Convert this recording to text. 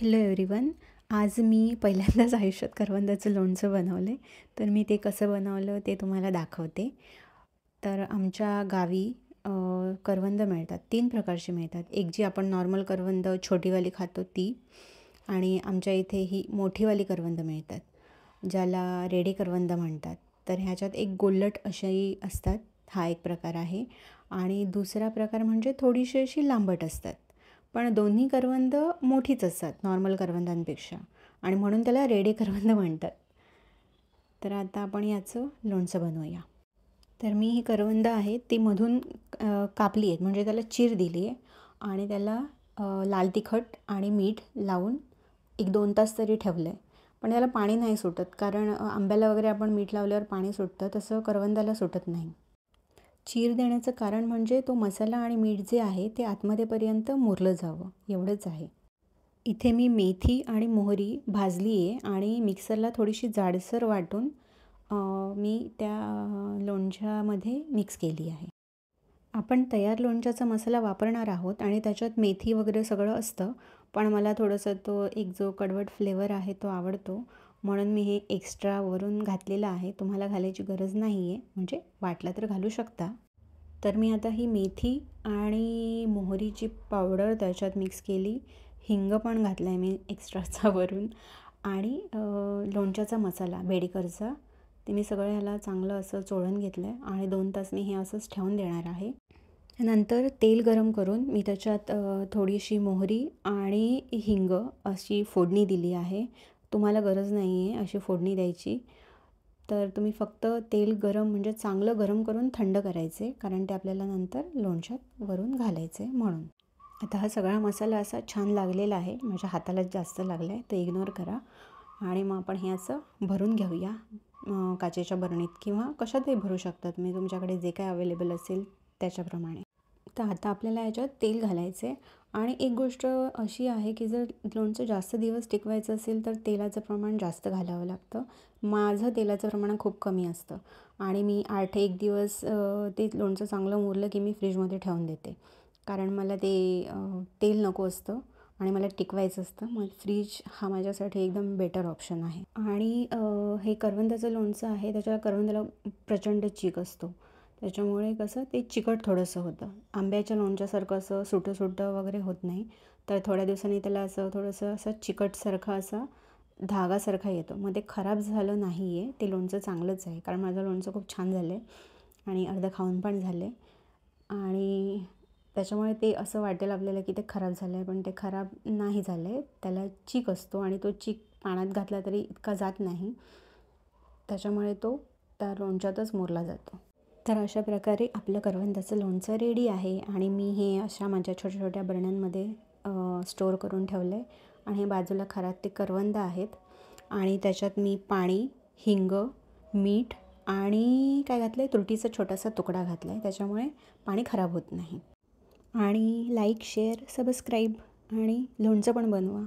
Hello everyone. आज मी पहिल्यांदाच आयुष्यात करवंदाचं लोणचं बनवलं आहे. तर मी ते कसं बनवलं ते तुम्हाला दाखवते. तर आमच्या गावी करवंद मिळतात, 3 प्रकारची मिळतात. एक जी आपण नॉर्मल करवंद छोटीवाली खातो ती, आणि आमच्या इथे ही मोठीवाली करवंद मिळतात, ज्याला रेडे करवंद म्हणतात. तर ह्याच्यात एक गोल्लट अशाही असतात, हा एक प्रकार आहे. आणि दुसरा प्रकार म्हणजे थोडीशी अशी लांबट असतात. पण दोन्ही करवंद मोठीच असतात नॉर्मल करवंदांपेक्षा, आणि म्हणून त्याला रेडे करवंद म्हणतात. तर आता आपण याचं लोणचं बनवूया. तर मी ही करवंद आहेत ती मधून कापली आहेत, म्हणजे त्याला चीर दिली आहे, आणि त्याला लाल तिखट आणि मीठ लावून 1-2 तास तरी ठेवलं आहे. पण त्याला पाणी नाही सुटत, कारण आंब्याला वगैरे आपण मीठ लावल्यावर पाणी सुटतं, तसं करवंदाला सुटत नाही. चीर देण्याचं कारण म्हणजे तो मसाला आणि मीठ जे आहे ते आतमध्येपर्यंत मुरलं जावं, एवढंच आहे. इथे मी मेथी आणि मोहरी भाजली आहे आणि मिक्सरला थोडीशी जाडसर वाटून मी त्या लोणच्यामध्ये मिक्स केली आहे. आपण तयार लोणच्याचा मसाला वापरणार आहोत आणि त्याच्यात मेथी वगैरे सगळं असतं, पण मला थोडंसं तो एक जो कडवट फ्लेवर आहे तो आवडतो, म्हणून मी हे एक्स्ट्रा वरून घातलेलं आहे. तुम्हाला घालायची गरज नाही आहे, म्हणजे वाटलं तर घालू शकता. तर मी आता ही मेथी आणि मोहरीची पावडर त्याच्यात मिक्स केली. हिंग पण घातला आहे मी एक्स्ट्राचा वरून, आणि लोणच्याचा मसाला बेडेकरचा ते मी सगळं ह्याला चांगलं असं चोळून घेतलं आहे, आणि 2 तास मी हे असंच ठेवून देणार आहे. नंतर तेल गरम करून मी त्याच्यात थोडीशी मोहरी आणि हिंग अशी फोडणी दिली आहे. तुम्हाला गरज नाही आहे अशी फोडणी द्यायची. तर तुम्ही फक्त तेल गरम म्हणजे चांगलं गरम करून थंड करायचे, कारण ते आपल्याला नंतर लोणच्यात वरून घालायचे म्हणून. आता हा सगळा मसाला असा छान लागलेला आहे, माझ्या हातालाच जास्त लागला आहे, तर इग्नोर करा. आणि मग आपण हे असं भरून घेऊया काचेच्या बरणीत, किंवा कशातही भरू शकतात मी, तुमच्याकडे जे काय अवेलेबल असेल त्याच्याप्रमाणे. तर आता आपल्याला याच्यात तेल घालायचं आहे. आणि एक गोष्ट अशी आहे की जर लोणचं जास्त दिवस टिकवायचं असेल तर तेलाचं प्रमाण जास्त घालावं लागतं. माझं तेलाचं प्रमाण खूप कमी असतं, आणि मी 8-1 दिवस ते लोणचं चांगलं मुरलं की मी फ्रीजमध्ये ठेवून देते, कारण मला ते तेल नको असतं आणि मला टिकवायचं असतं. मग फ्रीज हा माझ्यासाठी एकदम बेटर ऑप्शन आहे. आणि हे करवंदाचं लोणचं आहे, त्याच्या करवंदाला प्रचंड चीक असतो, त्याच्यामुळे कसं ते चिकट थोडंसं होतं. आंब्याच्या लोणच्यासारखं असं सुटं सुटं वगैरे होत नाही. तर थोड्या दिवसांनी त्याला असं थोडंसं असं चिकटसारखा असा धागासारखा येतो. मग ते खराब झालं नाही आहे, ते लोणचं चांगलंच आहे, कारण माझं लोणचं खूप छान झालं आहे आणि अर्धं खाऊन पण झालं आहे. आणि त्याच्यामुळे ते असं वाटेल आपल्याला की ते खराब झालं आहे, पण ते खराब नाही झालं आहे. त्याला चीक असतो, आणि तो चीक पाण्यात घातला तरी इतका जात नाही, त्याच्यामुळे तो त्या लोणच्यातच मुरला जातो. तर अशा प्रकारे आपलं करवंदाचं लोणचं रेडी आहे, आणि मी हे अशा माझ्या छोट्या छोट्या बरण्यांमध्ये स्टोअर करून ठेवलं आहे. आणि हे बाजूला खरात ते करवंद आहेत, आणि त्याच्यात मी पाणी, हिंग, मीठ आणि काय घातलं आहे, तुरटीचा छोटासा तुकडा घातला आहे, त्याच्यामुळे पाणी खराब होत नाही. आणि लाईक, शेअर, सबस्क्राईब, आणि लोणचं पण बनवा.